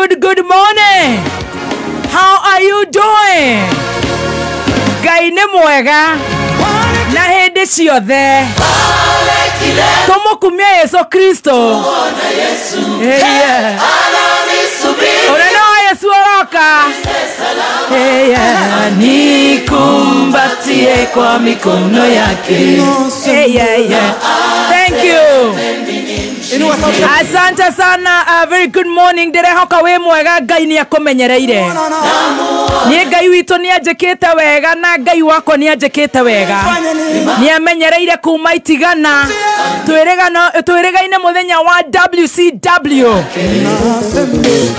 good morning. How are you doing? Gaine mwega. Na hende ciothe. Tumukumia Yesu Kristo. Yesu oroka. Nikumbatie kwa mikono yake. Thank you. Asante sana. Very good morning. Ndirehoka we mwega Ngai ni akumenyereire. Ni Ngai wito ni ajekete wega na Ngai wako ni ajekete wega. Ni amenyereire kuma itigana. Twirigaine muthenya wa WCW.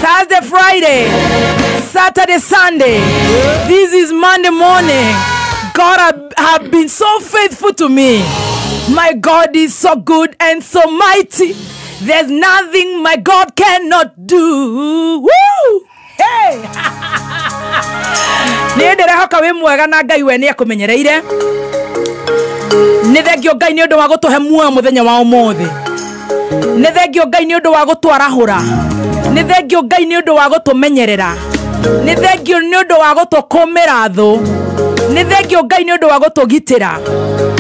Thursday, Friday, Saturday, Sunday. This is Monday morning. God have been so faithful to me. My God is so good and so mighty. There's nothing my God cannot do. Woo! Hey! Nienderehoka we mwega na Ngai we ni akumenyereire. Nithengio Ngai ni undu wa gutuhe muoyo muthenya wa umuthi. Nithengio Ngai ni undu wa gutwarahura. Nithengio Ngai ni undu wa gutumenyerera. Nithengio ni undu wa gutukumira thu. Nithengio Ngai ni undu wa gutugitira.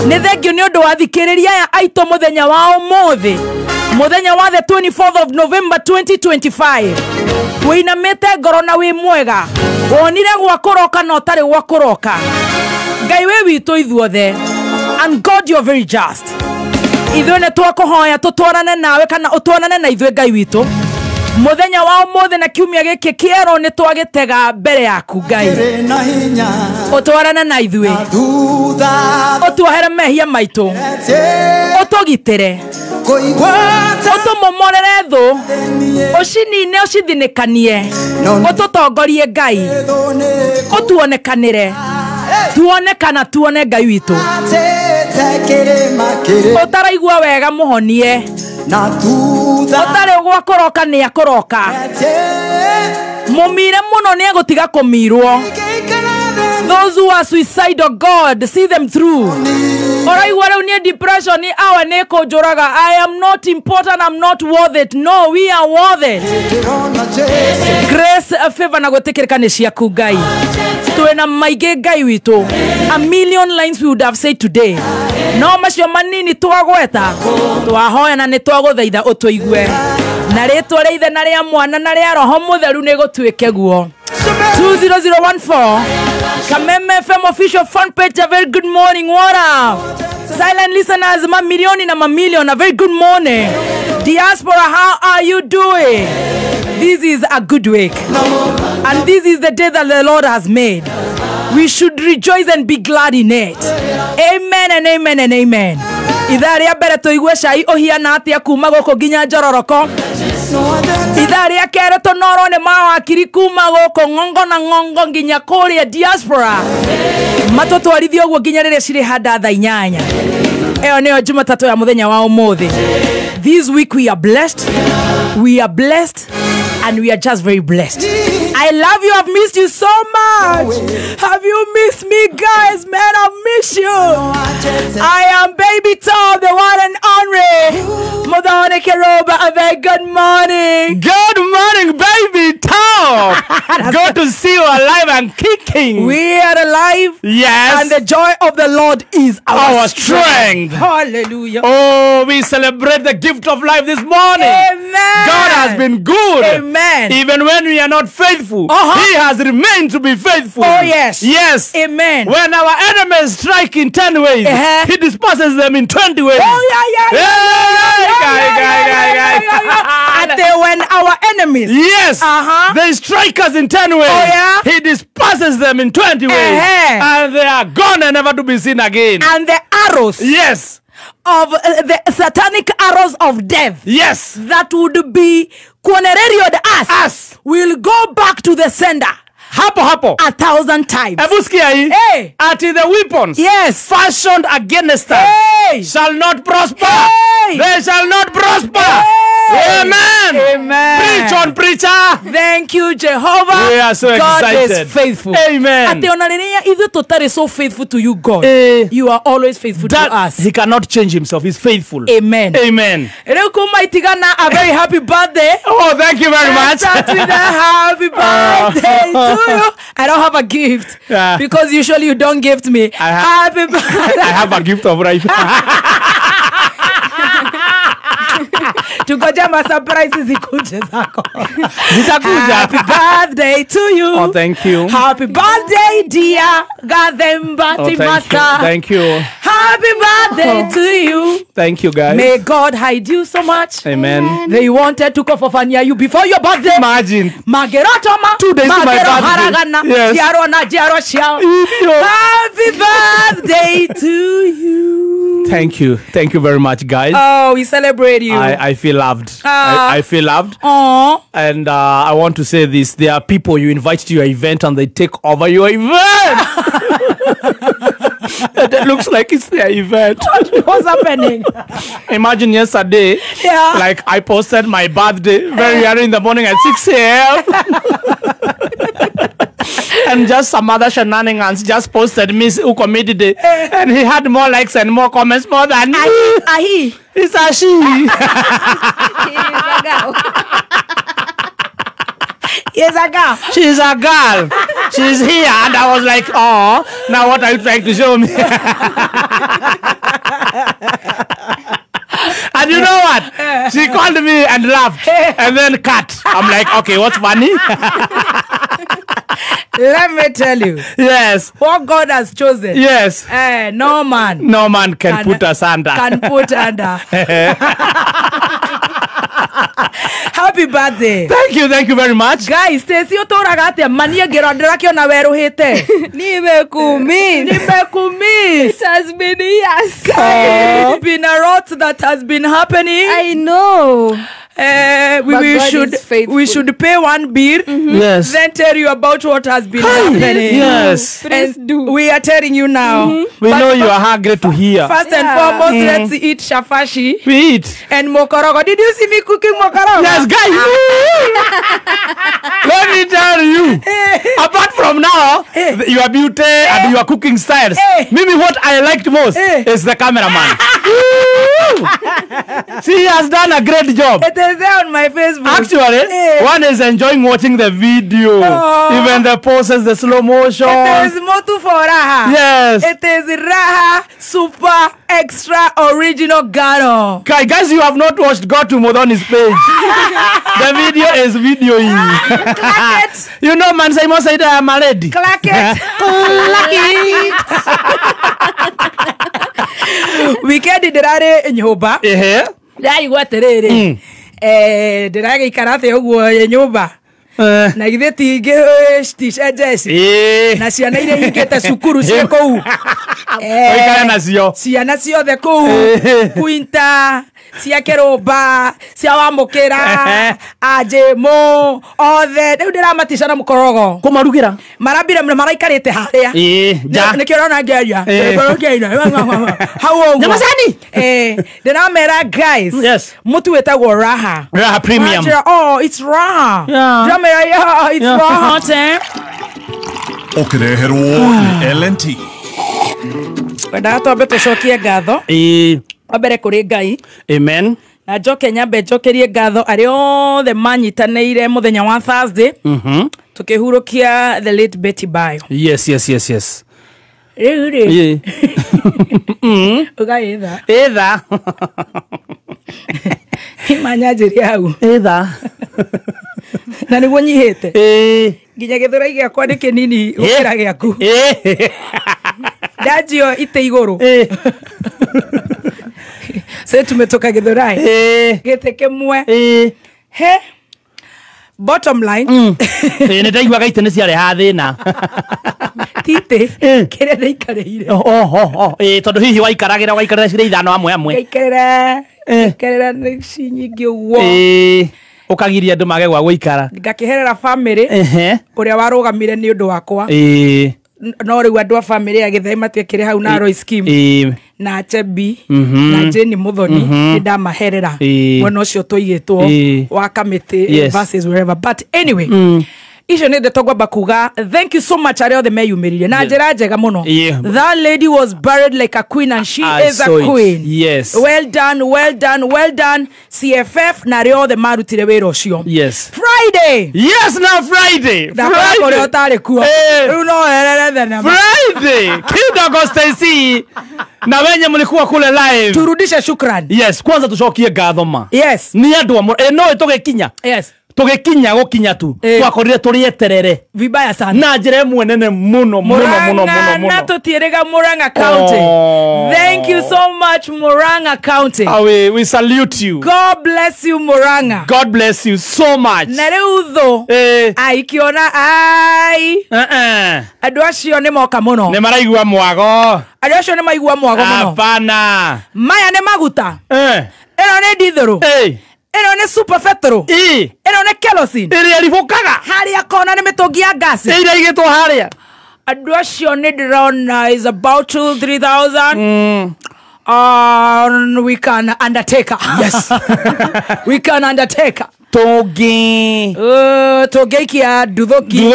Nithengio ni undu wa thikiriria ya aito muthenya wa umuthi. Muthenya wa the 24th of November 2025. Winamete ngoro na wi mwega. Wonire gwa kuroka no tari gwa kuroka. Ngai we witu ithuothe. And God, you're very just. Ithuĩ nĩ twakuhoya tutwarane nawe kana utwarane na ithuĩ Ngai witu. Muthenya wa umuthi na kiumia gĩkĩ kĩero nĩ twagĩtega mbere yaku Ngai. Utwarane na ithuĩ. Utuohere mehia maitũ. Utugitĩre. Utumomorere thu. Ucinine ucithinĩkanie. Ututongorie Ngai. Utuonekanĩre. Tuonekana tuone Ngai witu. Utaraigua wega muhonie. Utare gwa kuroka ni akuroka. Mumire muno ni agutiga kumirwo. Those who are suicidal, God, see them through. Oraigua reu ni depression ni awe ni kujuraga. I am not important, I'm not worth it. No, we are worth it. Grace, favor na gutikirika ni ciaku Ngai. Tuena maige Ngai witu. A million lines we would have said today. No macio manini twagweta. Twahoya na ni twaguthaitha utuigue. Na ritwa ria ithe na ria mwana na ria roho mutheru ni gutuike guo. 20014 Kameme FM official fan page. A very good morning. What up? Silent listeners, mamilioni na mamilion. A very good morning. Diaspora, how are you doing? This is a good week. And this is the day that the Lord has made. We should rejoice and be glad in it. Amen and amen and amen. Idari ya bere tuigue cai ohiana atia kuma goko nginya Njororoko. Idari ya kere tonorone mawakiri kuma goko ngongo na ngongo nginya kuria diaspora. Matotwarithio guo nginya rire ciri handa thaa 8. Eyo neo Jumatatu ya muthenya wa umuthi. This week we are blessed. We are blessed. And we are just very blessed. I love you. I've missed you so much. Have you missed me, guys? Man, I've missed you. I am Baby Tom, the one and only Modone Keroba. A very good morning. Good morning, Baby Tom. Good to see you alive and kicking. We are alive. Yes. And the joy of the Lord is our strength. Hallelujah. Oh, we celebrate the gift of life this morning. Amen. God has been good. Amen. Even when we are not faithful, He has remained to be faithful. Oh, yes. Yes. Amen. When our enemies strike in 10 ways, He disperses them in 20 ways. Oh, yeah. And then when our enemies, they strike us in 10 ways, He disperses them in 20 ways. And they are gone and never to be seen again. And the arrows. Yes. Of the satanic arrows of death. Yes. That would be Kuanereriod us. Will go back to the sender. Hapo 1,000 times. Hey. Ati the weapons fashioned against us shall not prosper. They shall not prosper. Amen. Amen. Preach on, preacher. Thank you, Jehovah. We are so God excited. is faithful. Amen. Ate onariria either totally so faithful to you, God. You are always faithful to us. He cannot change himself. He's faithful. Amen. Amen. A very happy birthday. Oh, thank you very much. Start with a happy birthday to you. I don't have a gift because usually you don't gift me. Happy birthday. I have a gift of life. Tugoja ma surprises zikuje zako. Zitakuja. Happy birthday to you. Oh, thank you. Happy birthday, dear Gadembati Master. Thank you. Happy birthday to you. Thank you, guys. May God hide you so much. Amen. They wanted to kofofania you before your birthday. Imagine. Magerotoma. 2 days to my birthday. Haragana. Yes. Jiaro na jiaro shao. Happy birthday to you. Thank you. Thank you very much, guys. Oh, we celebrate you. I feel loved. I feel loved. Aww. And I want to say this. There are people you invite to your event and they take over your event. And it looks like it's their event. What's happening? Imagine yesterday, like I posted my birthday very early in the morning at 6 a.m. And just some other shenanigans just posted Miss Ukomidide. And he had more likes and more comments more than me. Ahi. It's a she. Yes, a girl. She's a girl. She's here. And I was like, oh, now what are you trying to show me? And you know what? She called me and laughed. And then cut. I'm like, okay, what's funny? Let me tell you. Yes. What God has chosen. Yes. No man. No man can put us under. Can put under. Happy birthday. Thank you very much. Guys, Stacy otoraga atia mania gerondera kiona weruhite. Nimekumiss. Nimekumiss. It has been years. It's been a lot that has been happening. I know. We should pay one bill. Yes. Then tell you about what has been happening. Yes. Please do. We are telling you now. We know you are hungry to hear. First and foremost, let's eat shafashi. We eat. And mokorogo. Did you see me cooking mokorogo? Yes, guys. Let me tell you. Apart from now, your beauty and your cooking styles, maybe what I liked most is the cameraman. She has done a great job. It is there on my Facebook. Actually, one is enjoying watching the video. Even the poses, the slow motion. It is motu for raha. Yes. It is raha super extra original Gano. Guys, you have not watched Go to Modoni's page. The video is videoing. Clack it. You know, man, Simon said I am a lady. Clack it. Clack it. Weekend ndirare nyumba. Ndaigua atiriri. Ndiraga ikara atia uguo nyumba. Na githe tingi na ciana iria ingite cukuru cie kou. Oikare nacio. Ciana ciothe kou. Quinta, cia Kirumba, cia Wamukira, Ajemo, othe. Riu ndiramatisa na mukorogo. Kumarugira. Marambire maraikarite haria. Nikio rona ngeria. How Nyamasani. Ndiramera guys. Yes. Mutu wetagwo raha. Raha premium. Oh, it's raha. Yeah, it's raha. Okireherwo ni LNT. Wenda twambe tucokie ngatho. Wambere kuri Ngai. Amen. Na njoke nyambe njokerie ngatho ari othe manyitanĩire muthenya wa Thursday. Tukihurukia the late Betty Bayo. Yes. Rĩu ugaitha. Either. Imanyanjĩria hau. Either. Na nĩguo nyihĩte. Nginya gĩthũrai gĩakwa nĩ kĩnini gũkĩra gĩaku. Ndanjio ite igũrũ. Sasa tumetoka gĩthũrai. Gĩte kĩmwe. He. Bottom line. Nĩtaiguaga itĩ nĩ ciareha thĩna. Tite kĩrĩa ndaikarĩire. Tondũ hihi waikaragĩra cirĩ ithano amwe. Ngaikarĩra nĩ cinyingĩ ũguo. Ũkagiria andũ mage gwa gũikara. Ngakĩherera family ũrĩa warũgamire nĩ ũndũ wakwa. No rĩu andũ a family ya Gĩthai matiekire hau na Roy scheme. na Chebi na Jenny Muthoni ndamaherera mwena ucio tuigitwo wa kamiti versus wherever, but anyway icio nä ndetogwamba kuga thank you so much arä othe meyumä na njĩra njega mũno. That lady was buried like a queen and she is a queen. Yes. Well done, well done, well done CFF na arĩ othe marutire wĩra ũcio. Yes. Friday. Yes, now Friday. Friday ũtarĩ kuo rĩu no werere thenema Friday. Kidogo Stacy na wenye mlikuwa kule live turudishe shukrani. Yes, kwanza tucokie ngatho ma. Yes. Ni andu no tugekinya. Yes. Tugekinya gukinya tu twakorire turi eterere vibaya sana na njire mwenene muno na tutiriga Murang'a County. Thank you so much Murang'a County. We salute you. God bless you Murang'a. God bless you so much. Na rĩu tho aikiona andu acio nĩ moka muno nĩ maraigua mwago andu acio nĩ maigua mwago muno. Hapana, maya nĩ maguta ĩno nĩ dithero ĩno nĩ super petrol ĩno nĩ kerosene ĩrĩa ribokaga harĩa kona nĩ mĩtũngi ya gas ĩrĩa igĩtwo harĩa. Andu acio nĩ ndĩrona is about 2,000-3,000. We can undertake. Yes. We can undertake. Togi kia nduthoki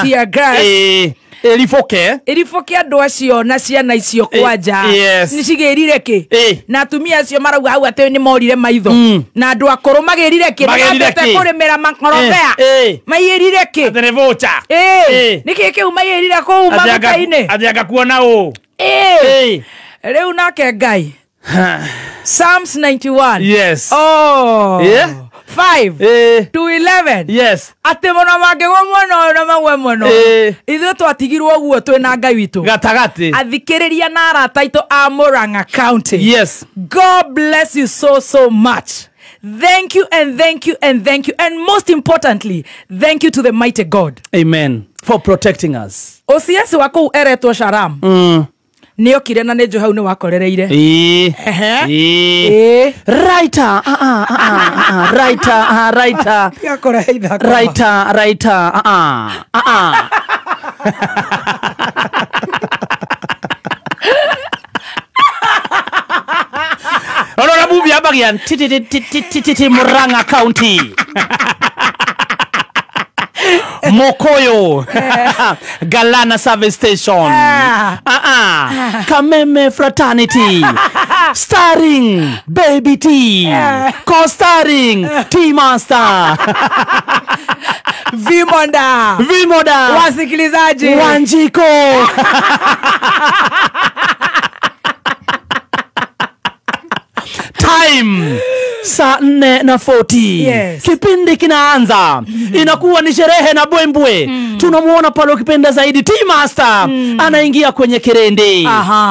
tia gas irifoke andu acio na ciana icio kwanja ni cigirire ki na atumia acio marauga hau ati ni morire maitho na andu akuru magirire ki magirite kurimira makorobea mairire ki atenevocha ni kikiu mairire ku maguta-ini athianga kuona u riu nake Ngai Psalms 91. Yes. 5 to 11. Yes. Ate mona magego mono na magwe mono. Ithu twatigirwo guo twina Ngai witu. Gatagati. Athikiriria na arata itu a Murang'a County. Yes. God bless you so much. Thank you and thank you and thank you, and most importantly, thank you to the mighty God. Amen. For protecting us. Osiasi wako eretwo Sharam. Nio kire na nejo hau ni wakorereire writer Ona bubi abagian titi Murang'a County Mokoyo Galana Service Station Kameme Fraternity starring Baby T co-starring T Master Vimoda wasikilizaji Wanjiko time saa 4:40. Yes. Kipindi kinaanza. Inakuwa ni sherehe na bwembwe. Tunamuona pale ukipenda zaidi T Master anaingia kwenye kirende.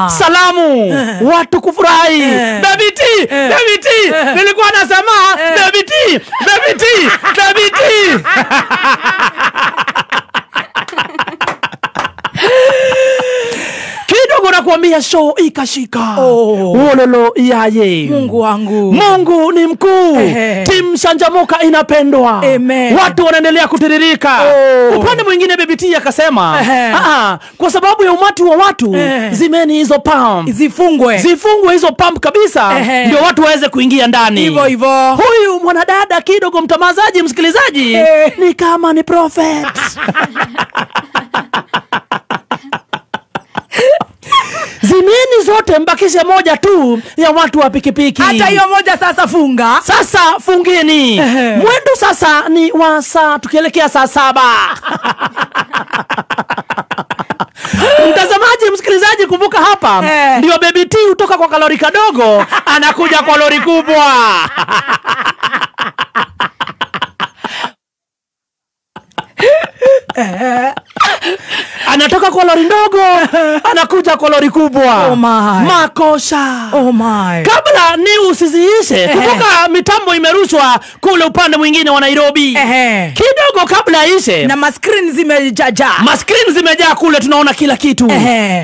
Salamu watu kufurahi. Baby T nilikuwa nasema Baby T kidogo nakuambia show ikashika. Wololo yaye. Mungu wangu. Mungu ni mkuu. Team Shanjamoka inapendwa. Amen. Watu wanaendelea kutiririka. Upande mwingine Baby T akasema, kwa sababu ya umati wa watu, zimeni hizo pump. Zifungwe hizo pump kabisa. Ndio watu waweze kuingia ndani. Hivyo. Huyu mwanadada kidogo mtamazaji msikilizaji ni kama ni prophet. Zimeni zote mbakishe moja tu ya watu wa pikipiki. Hata hiyo moja sasa funga. Sasa fungeni. Mwendo sasa ni wa saa tukielekea saa 7. Mtazamaji msikilizaji kumbuka hapa ndio Baby T kutoka kwa kalori kadogo anakuja kwa lori kubwa. Anatoka kwa lori ndogo anakuja kwa lori kubwa. Makosha. Kabla ni usiziishe kumbuka mitambo imerushwa kule upande mwingine wa Nairobi. Kidogo kabla ishe na maskrini zimejaa kule tunaona kila kitu.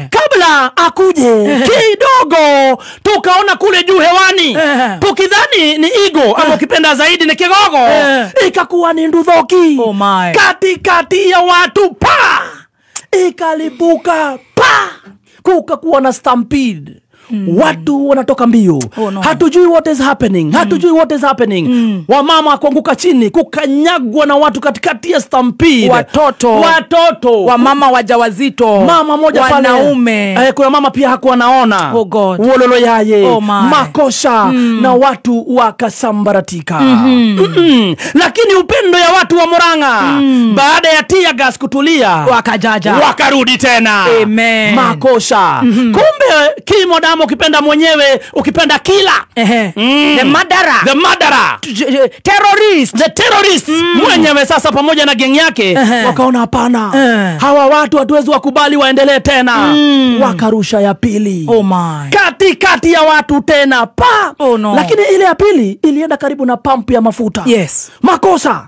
Kabla akuje kidogo tukaona kule juu hewani tukidhani ni igo ama ukipenda zaidi ni kigogo ikakuwa ni ndudhoki. Katikati ya watu ikalipuka kukakuwa na stampede. watu wanatoka mbio. No. Hatujui what is happening. Hatujui what is happening. Wamama kuanguka chini, kukanyagwa na watu katikati ya stampede. Watoto. Wamama wajawazito. Mama moja pale. Wanaume. Kuna mama pia hakuwa naona. Oh God. Wololo yaye. Oh my. Makosha na watu wakasambaratika. Lakini upendo ya watu wa Murang'a baada ya tear gas kutulia wakajaja. Wakarudi tena. Amen. Makosha. Kumbe Kimo Damo ukipenda mwenyewe, ukipenda kila. The murderer. The terrorist. Mwenyewe sasa pamoja na geng yake wakaona hapana. Hawa watu hatuwezi wakubali waendelee tena. Wakarusha ya pili. Oh my. Katikati ya watu tena. Oh no. Lakini ile ya pili ilienda karibu na pump ya mafuta. Yes. Makosa.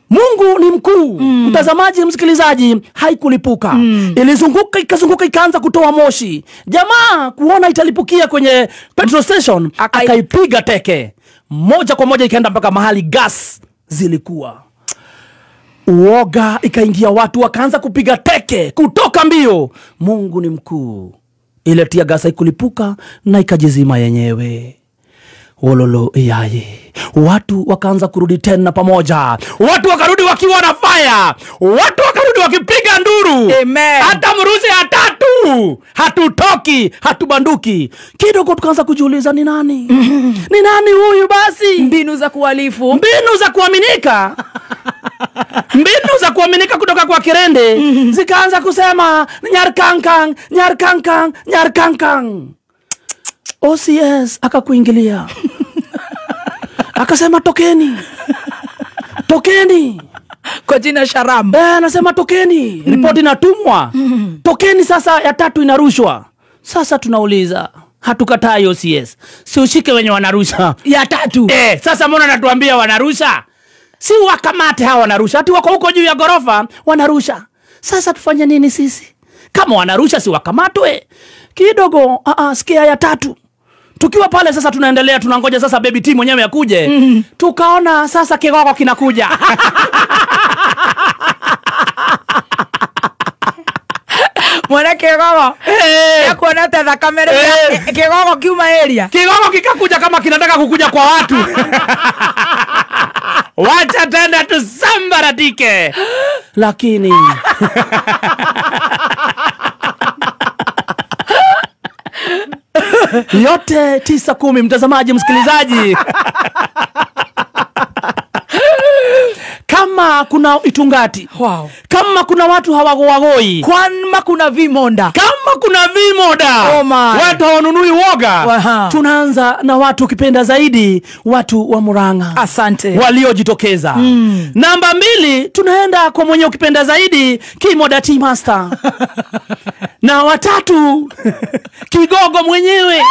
Mungu ni mkuu. Mtazamaji, msikilizaji, haikulipuka. Ilizunguka ikaanza kutoa moshi. Jamaa kuona italipukia kwenye petrol station, akaipiga teke. Moja kwa moja ikaenda mpaka mahali gas zilikuwa. Uoga ikaingia, watu wakaanza kupiga teke kutoka mbio. Mungu ni mkuu. Ile tia gas haikulipuka na ikajizima yenyewe. Wololo yaye. Watu wakaanza kurudi tena pamoja. Watu wakarudi wakiwa na fire. Watu wakarudi wakipiga nduru. Amen. Hata mruzi ya 3. Hatutoki, hatubanduki. Kidogo tukaanza kujiuliza ni nani? Ni nani huyu basi? Mbinu za kuhalifu. Mbinu za kuaminika. Mbinu za kuaminika kutoka kwa Kirende zikaanza kusema nyarkankang. OCS akakuingilia. Akasema tokeni. Kwa jina Sharam. Anasema tokeni. Ripoti inatumwa. Tokeni sasa, ya 3 inarushwa. Sasa tunauliza, hatukatai OCS. Si ushike wenye wanarusha ya 3. Sasa mbona natuambia wanarusha? Si wakamate hawa wanarusha. Hati wako huko juu ya gorofa wanarusha. Sasa tufanye nini sisi? Kama wanarusha si wakamatwe. Kidogo sikia ya 3. Tukiwa pale sasa tunaendelea, tunangoja sasa baby T mwenyewe akuje. Tukaona sasa kigogo kinakuja. Mwana kigogo. Ya kuona tata kamera. Kigogo kiuma area. Kigogo kikakuja kama kinataka kukuja kwa watu. Wacha tenda tusambaratike. Lakini yote 9-10, mtazamaji, msikilizaji. Kama kuna itungati, kama kuna watu hawagoi, kama kuna vimonda, watu hawanunui woga. Tunaanza na watu ukipenda zaidi, watu wa Murang'a. Asante. Waliojitokeza. Namba 2 tunaenda kwa mwenye ukipenda zaidi, Kimo Dati Master. Na 3 kigogo mwenyewe.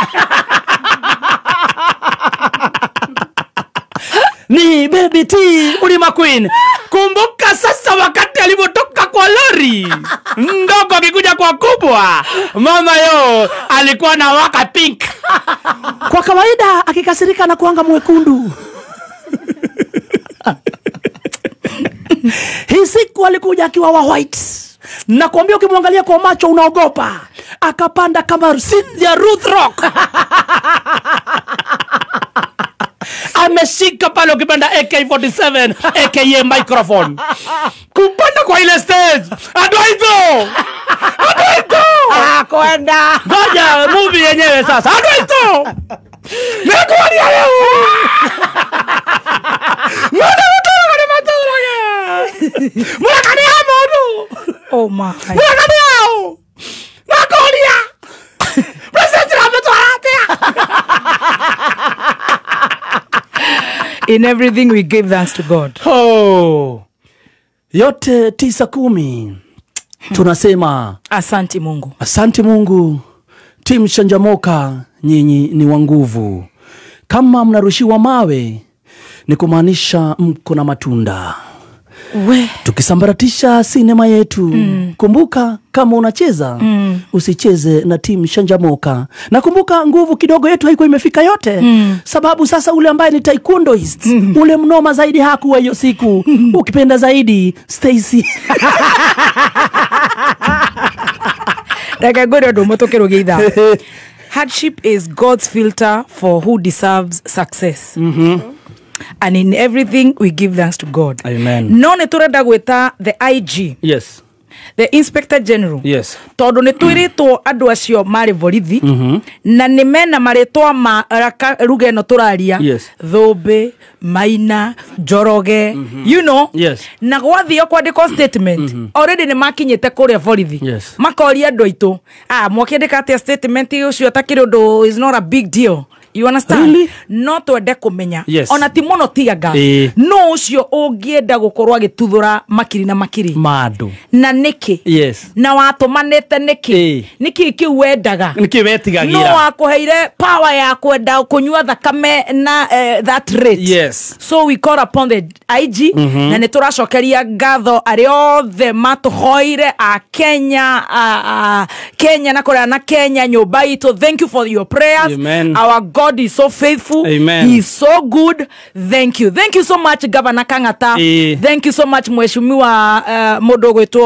Ni baby T Ulima Queen. Kumbuka sasa wakati alipotoka kwa lori ndogo akikuja kwa kubwa, mama yo alikuwa na waka pink. Kwa kawaida akikasirika na kuanga mwekundu. Hii siku alikuja akiwa wa white. Na kuambia ukimwangalia kwa macho unaogopa. Akapanda kama Cynthia Ruth Rock. Ameshika pale ukipenda AK-47 aka microphone. Kupanda kwa ile stage. Adwaito. Kwenda. Ngoja movie yenyewe sasa. Adwaito. Nakuania leo. Mwana utoka ni matura ya. Mwana ni hamodu. Oh my. Mwana ni hao. Nakuania. President Ramatoratea. In everything we give thanks to God. Yote 9-10. Tunasema asante Mungu. Asante Mungu. Team Shanjamoka, nyinyi ni wa nguvu. Kama mnarushiwa mawe ni kumaanisha mko na matunda. Tukisambaratisha sinema yetu. Kumbuka kama unacheza usicheze na Team Shanjamoka. Na kumbuka nguvu kidogo yetu haiko imefika yote. Sababu sasa ule ambaye ni taekwondoist, ule mnoma zaidi hakuwa hiyo siku. Ukipenda zaidi Stacy. Daga gore ndo motokero geitha. hardship is God's filter for who deserves success. And in everything we give thanks to God. Amen. No ne turenda gwita the IG. Yes. The Inspector General. Yes. Tondu ne twiritwo andu acio mari borithi na ni mena maritwa ma ruga no turaria. Yes. Thombe, Maina, Njoroge, you know. Yes. Na gwathio kwandikwo statement already ni makinyite kuria borithi. Yes. Makoria andu aitu mwakiandika atia statement ucio atakiri undu is not a big deal. You understand? Really? No twende kumenya. Yes. Ona ti muno tiaga. No ucio ungienda gukorwa gituthura makiri na makiri. Madu. Na niki. Yes. Na watumanite niki. Niki kiu wendaga. Niki wetigagira. No akuheire power ya kwenda kunyua thakame na that rate. Yes. So we call upon the IG na nituracokeria ngatho ari othe matuhoire a Kenya Kenya na korea na Kenya nyumba itu. Thank you for your prayers. Amen. Our God is so faithful. Amen. He is so good. Thank you. Thank you so much Governor Kangata. Thank you so much Mheshimiwa Modogo wetu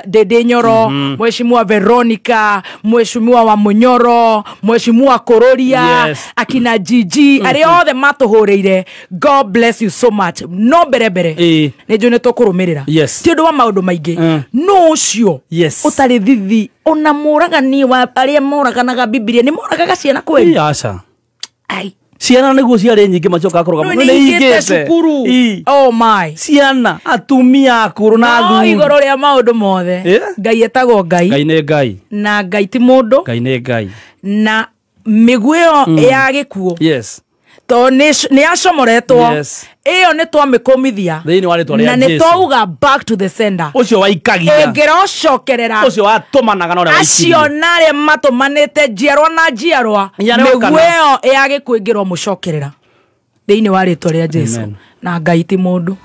Dede Nyoro, Mheshimiwa Veronica, Mheshimiwa wa Munyoro, Mheshimiwa Kororia, yes. akina Gigi, ari othe matuhoreire. God bless you so much. No berebere. Nejo netokurumirira. Yes. Ti undu wa maundu maingi. No ucio. Yes. Utari thithi ona muragani wa aria moraganaga Biblia ni moragaga ciana kweli. Asa. Ai. Ciana niguo ciarĩ nyingĩ macoka akoroga no igite cukuru. Oh my. Ciana atumia akuru na athuri. No igoro ria maundu mothe. Ngai etagwo Ngai. Ngai nĩ Ngai. Na Ngai ti mundu. Ngai nĩ Ngai. Na miguo ya gikuo. Yes. To ni acomoretwo. Yes. Iyo ni twamikomithia. Thĩinĩ wa rĩtwa rĩa Jesu. Na ni twauga back to the sender. Ucio waikagia. Engerocokerera. Ucio watumanaga na ũrĩa waikirie. Acio nare matumanite njiarwa na njiarwa. Miguo iyo ya gikuo ingirwo mucokerera. Thĩinĩ wa rĩtwa rĩa Jesu. Na Ngai ti mundu.